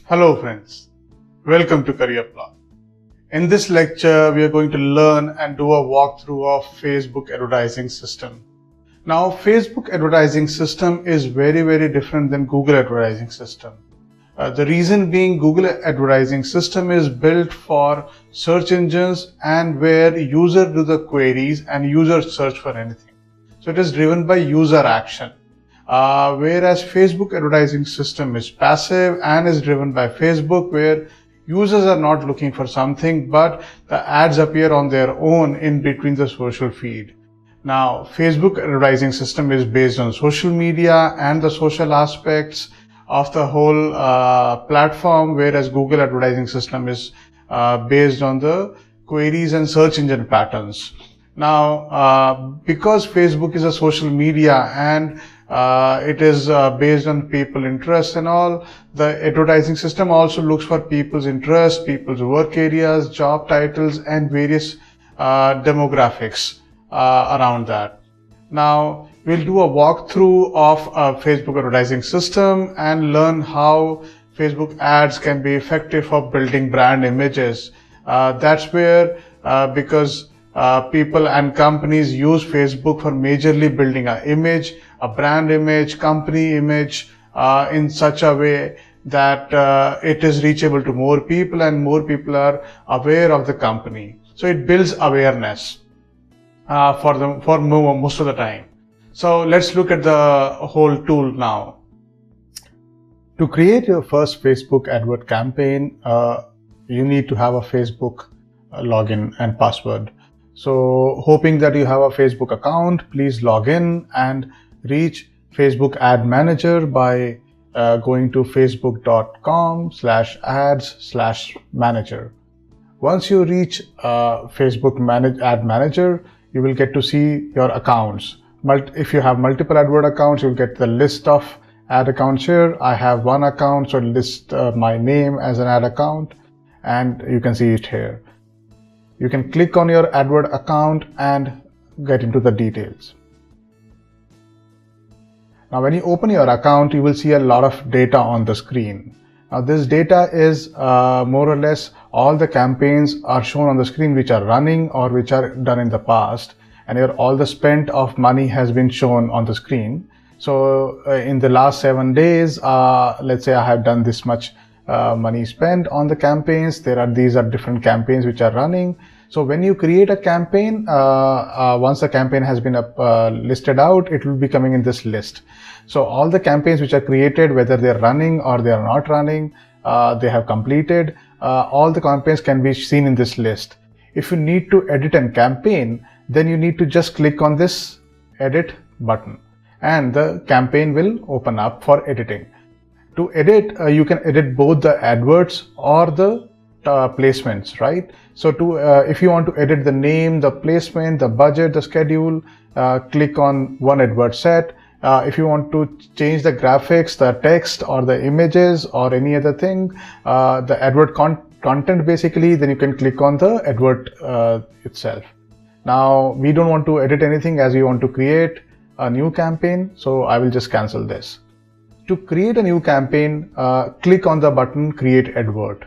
Hello friends, welcome to Career Plot. In this lecture, we are going to learn and do a walkthrough of Facebook advertising system. Now, Facebook advertising system is very different than Google advertising system. The reason being Google advertising system is built for search engines and where user do the queries and users search for anything. So it is driven by user action. Whereas Facebook advertising system is passive and is driven by Facebook, where users are not looking for something, but the ads appear on their own in between the social feed. Now, Facebook advertising system is based on social media and the social aspects of the whole platform, whereas Google advertising system is based on the queries and search engine patterns. Now, because Facebook is a social media and it is based on people interests and all, the advertising system also looks for people's interests, people's work areas, job titles, and various demographics around that. Now, we'll do a walkthrough of a Facebook advertising system and learn how Facebook ads can be effective for building brand images. That's where, because people and companies use Facebook for majorly building an image, a brand image, company image, in such a way that it is reachable to more people and more people are aware of the company. So it builds awareness for most of the time. So let's look at the whole tool now. To create your first Facebook advert campaign, you need to have a Facebook login and password. So hoping that you have a Facebook account, please log in and reach Facebook Ad Manager by going to facebook.com/ads/manager. Once you reach Facebook Ad Manager, you will get to see your accounts. If you have multiple advert accounts, you'll get the list of ad accounts here. I have one account, so list my name as an ad account, and you can see it here. You can click on your advert account and get into the details. Now, when you open your account, you will see a lot of data on the screen. Now, this data is more or less all the campaigns are shown on the screen which are running or which are done in the past, and all the spent of money has been shown on the screen. So in the last 7 days, let's say I have done this much money spent on the campaigns. These are different campaigns which are running. So when you create a campaign, once the campaign has been listed out, it will be coming in this list. So all the campaigns which are created, whether they're running or they are not running, they have completed, all the campaigns can be seen in this list. If you need to edit a campaign, then you need to just click on this edit button and the campaign will open up for editing. To edit, you can edit both the adverts or the placements, right? So if you want to edit the name, the placement, the budget, the schedule, click on one advert set. If you want to change the graphics, the text or the images or any other thing, the advert content basically, then you can click on the advert itself. Now, we don't want to edit anything as we want to create a new campaign, so I will just cancel this. To create a new campaign, click on the button Create Advert.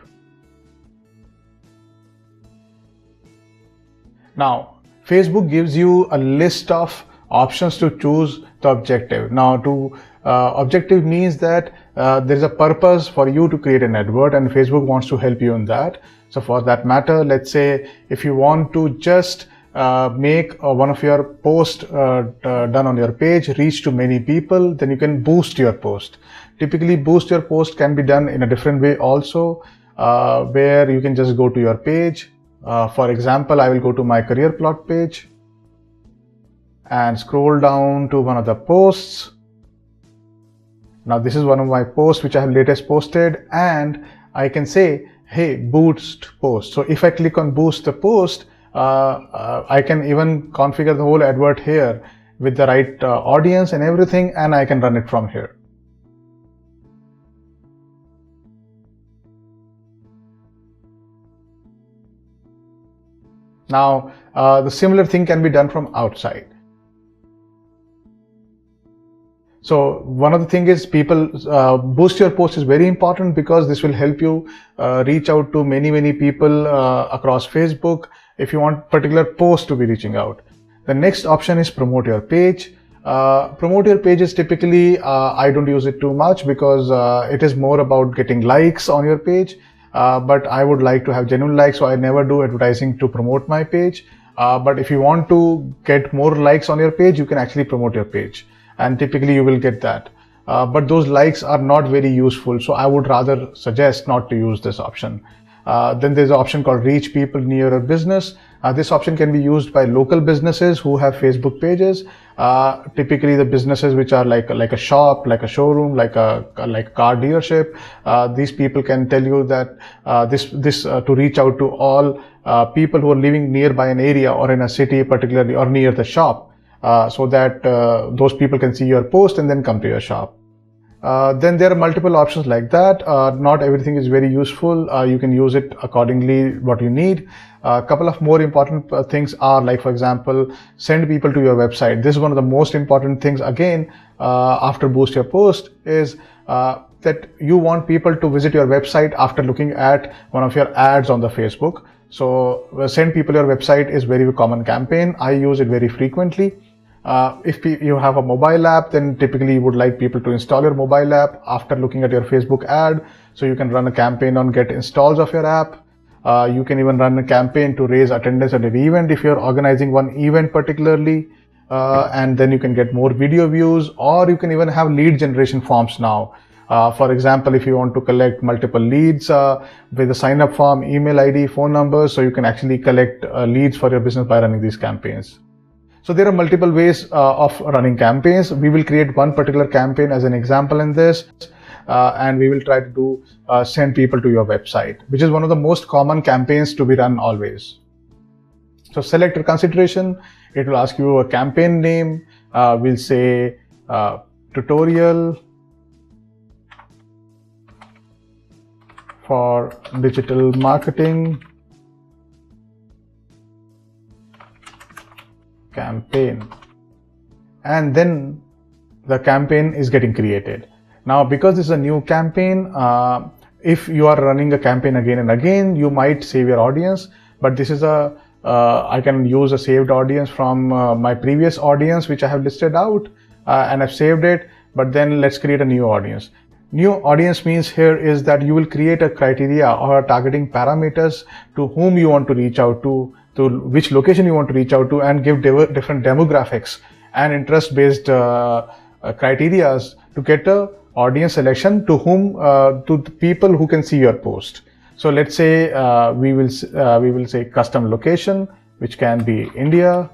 Now, Facebook gives you a list of options to choose the objective. Now, objective means that there is a purpose for you to create an advert and Facebook wants to help you in that. So for that matter, let's say if you want to just make one of your posts done on your page reach to many people, then you can boost your post. Typically, boost your post can be done in a different way also, where you can just go to your page. For example, I will go to my Career Plot page and scroll down to one of the posts. Now, this is one of my posts which I have latest posted, and I can say, hey, boost post. So if I click on boost the post, I can even configure the whole advert here with the right audience and everything, and I can run it from here. Now, the similar thing can be done from outside. So one of the things is people boost your post is very important, because this will help you reach out to many people across Facebook if you want particular post to be reaching out. The next option is promote your page. Promote your page is typically, I don't use it too much, because it is more about getting likes on your page. But I would like to have genuine likes, so I never do advertising to promote my page. But if you want to get more likes on your page, you can actually promote your page, and typically you will get that. But those likes are not very useful, so I would rather suggest not to use this option. Then there's an option called reach people near your business. This option can be used by local businesses who have Facebook pages. Typically the businesses which are like a shop, like a showroom, like a car dealership. These people can tell you that to reach out to all people who are living nearby an area or in a city particularly, or near the shop, so that those people can see your post and then come to your shop. Then there are multiple options like that. Not everything is very useful. You can use it accordingly what you need. A couple of more important things are, like, for example, send people to your website. This is one of the most important things, again, after boost your post, is that you want people to visit your website after looking at one of your ads on the Facebook. So send people your website is very common campaign. I use it very frequently. If you have a mobile app, then typically you would like people to install your mobile app after looking at your Facebook ad. So you can run a campaign on get installs of your app. You can even run a campaign to raise attendance at an event if you're organizing one event particularly. And then you can get more video views, or you can even have lead generation forms now. For example, if you want to collect multiple leads with a sign up form, email ID, phone numbers, so you can actually collect leads for your business by running these campaigns. So there are multiple ways of running campaigns. We will create one particular campaign as an example in this, and we will try to do send people to your website, which is one of the most common campaigns to be run always. So select your consideration. It will ask you a campaign name. We'll say tutorial for digital marketing campaign, and then the campaign is getting created. Now, because this is a new campaign, if you are running a campaign again and again, you might save your audience, but this is I can use a saved audience from my previous audience which I have listed out, and I've saved it. But then let's create a new audience. New audience means here is that you will create a criteria or targeting parameters to whom you want to reach out to which location you want to reach out to, and give different demographics and interest based criteria to get a audience selection to whom to the people who can see your post. So let's say we will say custom location, which can be India,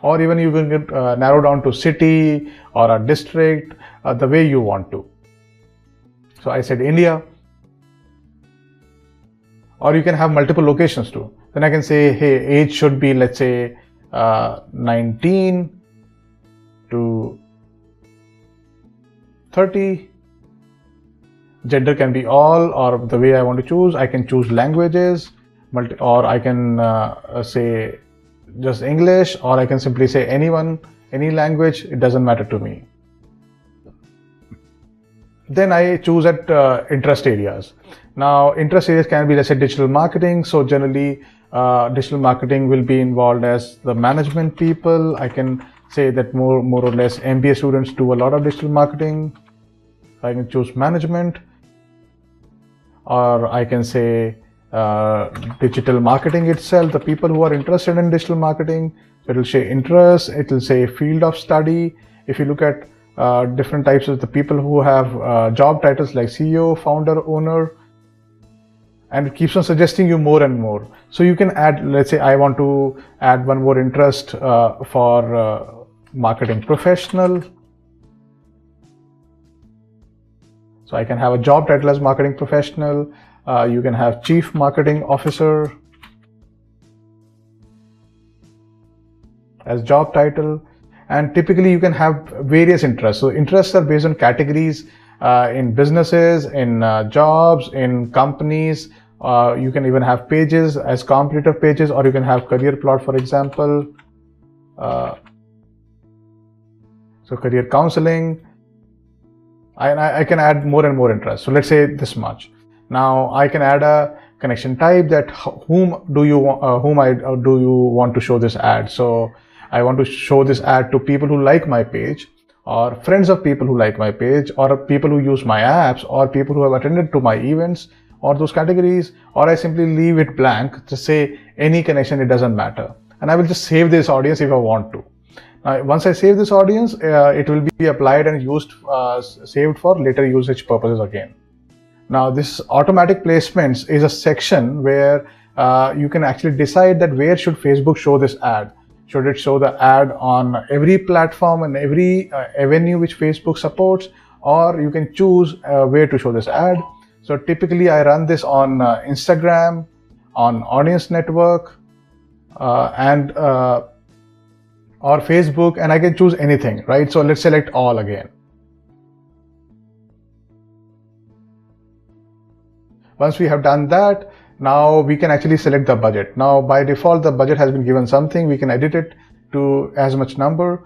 or even you can get, narrow down to city or a district the way you want to. So I said India, or you can have multiple locations too. Then I can say, hey, age should be, let's say 19 to 30. Gender can be all, or the way I want to choose. I can choose languages, or I can say just English, or I can simply say anyone, any language. It doesn't matter to me. Then I choose at interest areas. Now, interest areas can be, let's say, digital marketing. So generally, digital marketing will be involved as the management people. I can say that more or less MBA students do a lot of digital marketing. I can choose management, or I can say digital marketing itself, the people who are interested in digital marketing. So it will say interest, it will say field of study. If you look at different types of the people who have job titles like CEO, founder, owner, and it keeps on suggesting you more and more. So you can add, let's say I want to add one more interest for marketing professional. So I can have a job title as marketing professional. You can have chief marketing officer as job title. And typically you can have various interests. So interests are based on categories in businesses, in jobs, in companies. You can even have pages as competitive pages, or you can have career plot, for example. So career counseling, I can add more and more interests. So let's say this much. Now I can add a connection type that whom do you want to show this ad. So I want to show this ad to people who like my page, or friends of people who like my page, or people who use my apps, or people who have attended to my events, or those categories, or I simply leave it blank, just say any connection, it doesn't matter. And I will just save this audience if I want to. Now, once I save this audience, it will be applied and used, saved for later usage purposes again. Now, this automatic placements is a section where you can actually decide that where should Facebook show this ad. Should it show the ad on every platform and every avenue which Facebook supports, or you can choose where to show this ad. So typically I run this on Instagram, on Audience Network, and or Facebook, and I can choose anything, right? So let's select all again. Once we have done that, now we can actually select the budget. Now by default, the budget has been given something. We can edit it to as much number,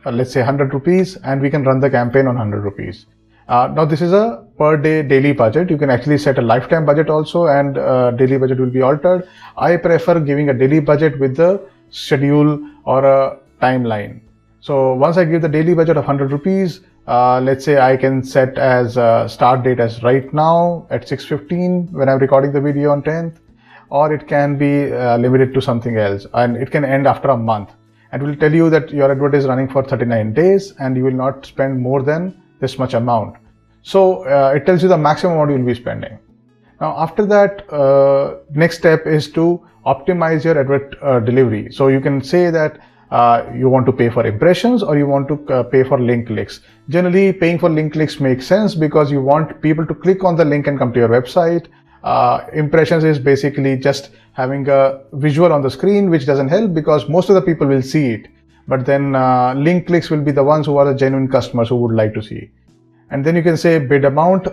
let's say 100 rupees, and we can run the campaign on 100 rupees. Now this is a per day daily budget. You can actually set a lifetime budget also, and daily budget will be altered. I prefer giving a daily budget with the schedule or a timeline. So once I give the daily budget of 100 rupees, let's say I can set as start date as right now at 6:15 when I'm recording the video on 10th, or it can be limited to something else, and it can end after a month. And it will tell you that your advert is running for 39 days and you will not spend more than this much amount. So it tells you the maximum amount you will be spending. Now after that, next step is to optimize your advert delivery. So you can say that you want to pay for impressions, or you want to pay for link clicks. Generally, paying for link clicks makes sense because you want people to click on the link and come to your website. Impressions is basically just having a visual on the screen, which doesn't help because most of the people will see it. But then link clicks will be the ones who are the genuine customers who would like to see. And then you can say bid amount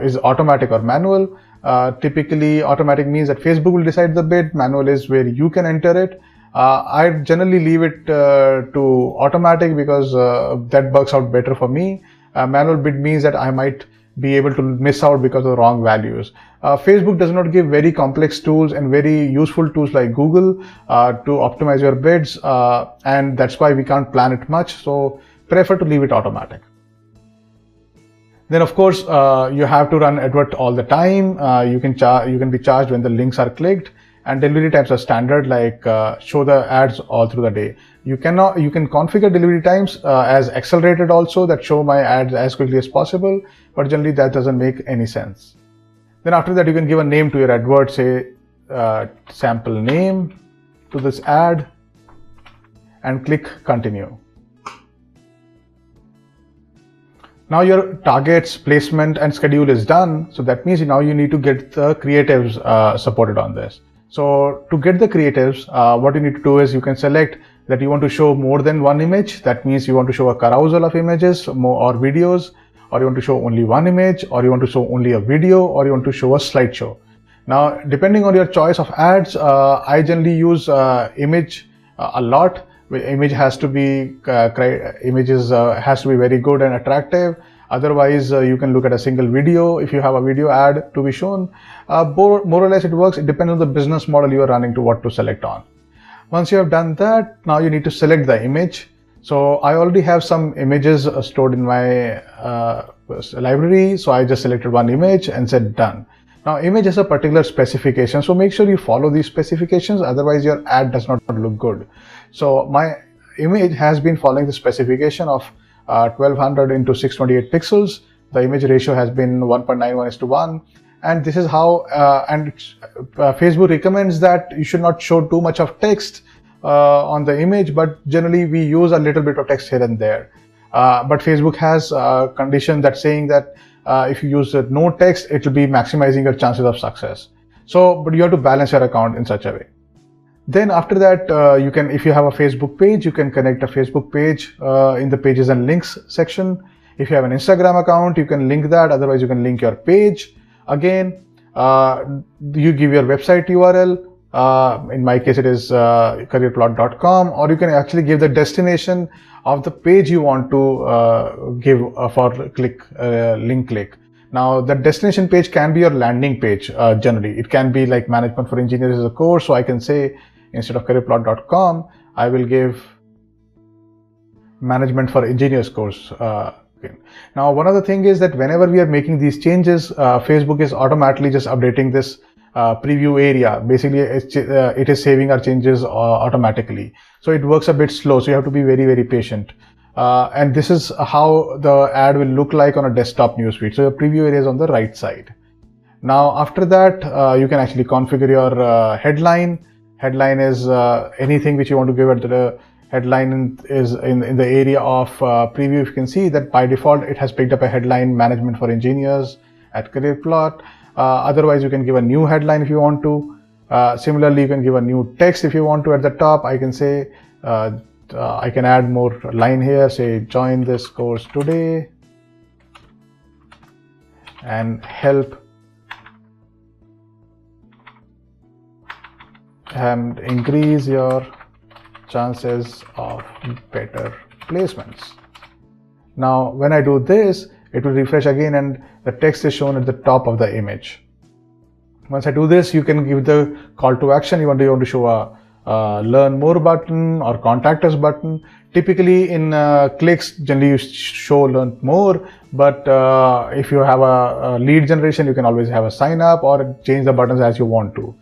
is automatic or manual. Typically, automatic means that Facebook will decide the bid. Manual is where you can enter it. I generally leave it to automatic because that works out better for me. Manual bid means that I might be able to miss out because of the wrong values. Facebook does not give very complex tools and very useful tools like Google to optimize your bids, and that's why we can't plan it much. So prefer to leave it automatic. Then of course you have to run advert all the time. You can be charged when the links are clicked, and delivery times are standard, like show the ads all through the day. You can configure delivery times as accelerated also, that show my ads as quickly as possible, but generally that doesn't make any sense. Then after that, you can give a name to your advert, say sample name to this ad, and click continue. Now your targets, placement, and schedule is done. So that means now you need to get the creatives supported on this. So to get the creatives, what you need to do is you can select that you want to show more than one image. That means you want to show a carousel of images or videos, or you want to show only one image, or you want to show only a video, or you want to show a slideshow. Now, depending on your choice of ads, I generally use image a lot. Image has to be has to be very good and attractive. Otherwise, you can look at a single video if you have a video ad to be shown. More or less it works. It depends on the business model you are running to what to select on. Once you have done that, now you need to select the image. So I already have some images stored in my library. So I just selected one image and said done. Now image has a particular specification. So make sure you follow these specifications. Otherwise your ad does not look good. So my image has been following the specification of 1200 into 628 pixels. The image ratio has been 1.91:1. And this is how, Facebook recommends that you should not show too much of text on the image, but generally we use a little bit of text here and there. But Facebook has a condition that's saying that if you use no text, it will be maximizing your chances of success. So, but you have to balance your account in such a way. Then after that, you can, if you have a Facebook page, you can connect a Facebook page in the pages and links section. If you have an Instagram account, you can link that. Otherwise, you can link your page. Again, you give your website URL, In my case, it is careerplot.com, or you can actually give the destination of the page you want to give for link click. Now, the destination page can be your landing page. Generally, it can be like Management for Engineers as a course. So I can say, instead of careerplot.com, I will give Management for Engineers course. Now, one other thing is that whenever we are making these changes, Facebook is automatically just updating this preview area. Basically, it is saving our changes automatically. So it works a bit slow. So you have to be very, very patient. And this is how the ad will look like on a desktop newsfeed. So your preview area is on the right side. Now, after that, you can actually configure your headline. Headline is anything which you want to give at the headline is in the area of preview. You can see that by default, it has picked up a headline, Management for Engineers at CareerPlot. Otherwise, you can give a new headline if you want to. Similarly, you can give a new text if you want to at the top. I can say, I can add more line here, say, join this course today and help and increase your chances of better placements. Now, when I do this, it will refresh again and the text is shown at the top of the image. Once I do this, you can give the call to action. You want to show a learn more button or contact us button. Typically in clicks, generally you show learn more, but if you have a lead generation, you can always have a sign up or change the buttons as you want to.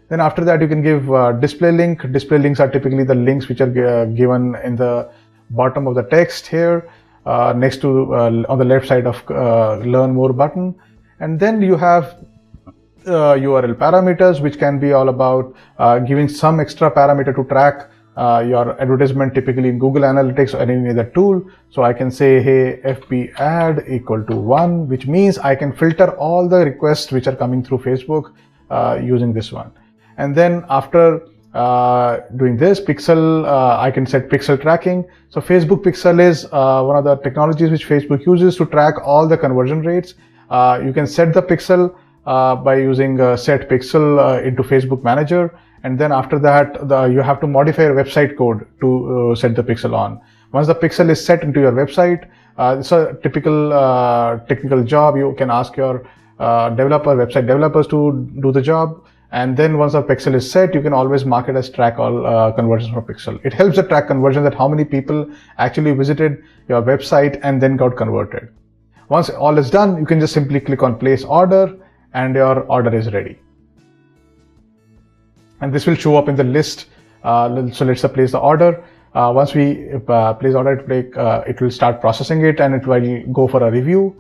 Then after that, you can give display link. Display links are typically the links which are given in the bottom of the text here, next to on the left side of learn more button. And then you have URL parameters, which can be all about giving some extra parameter to track your advertisement, typically in Google Analytics or any other tool. So I can say, hey, FB ad equal to 1, which means I can filter all the requests which are coming through Facebook using this one. And then after doing this, pixel, I can set pixel tracking. So Facebook pixel is one of the technologies which Facebook uses to track all the conversion rates. You can set the pixel by using set pixel into Facebook Manager. And then after that, you have to modify your website code to set the pixel on. Once the pixel is set into your website, it's a typical technical job. You can ask your website developers to do the job. And then once the pixel is set, you can always mark it as track all conversions from pixel. It helps to track conversion, that how many people actually visited your website and then got converted. Once all is done, you can just simply click on place order and your order is ready. And this will show up in the list. So let's place the order. Once we place order, it will start processing it and it will go for a review.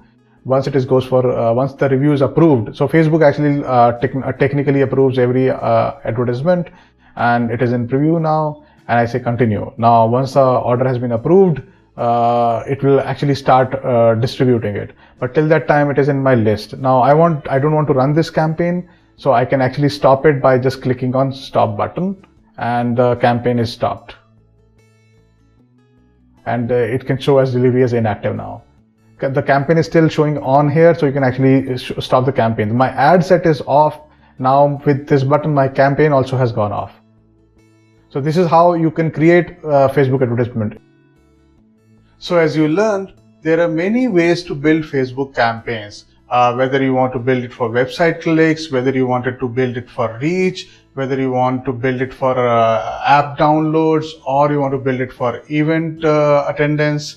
Once it goes for once the review is approved, so Facebook actually technically approves every advertisement, and it is in preview now. And I say continue. Now, once the order has been approved, it will actually start distributing it. But till that time, it is in my list. Now, I don't want to run this campaign, so I can actually stop it by just clicking on stop button, and the campaign is stopped. And it can show as delivery as inactive now. The campaign is still showing on here, so you can actually stop the campaign. My ad set is off. Now with this button, my campaign also has gone off. So this is how you can create Facebook advertisement. So as you learned, there are many ways to build Facebook campaigns. Whether you want to build it for website clicks, whether you wanted to build it for reach, whether you want to build it for app downloads, or you want to build it for event attendance.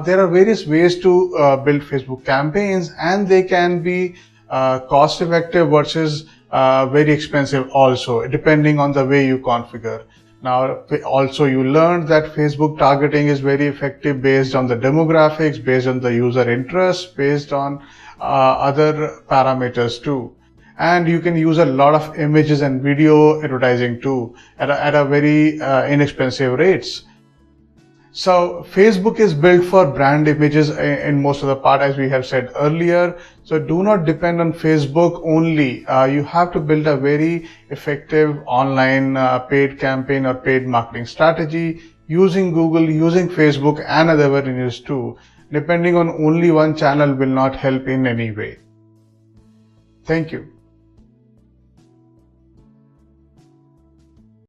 There are various ways to build Facebook campaigns, and they can be cost effective versus very expensive also, depending on the way you configure. Now, also you learned that Facebook targeting is very effective based on the demographics, based on the user interest, based on other parameters too. And you can use a lot of images and video advertising too at a very inexpensive rates. So Facebook is built for brand images in most of the part, as we have said earlier. So do not depend on Facebook only. You have to build a very effective online paid campaign or paid marketing strategy using Google, using Facebook and other avenues too. Depending on only one channel will not help in any way. Thank you.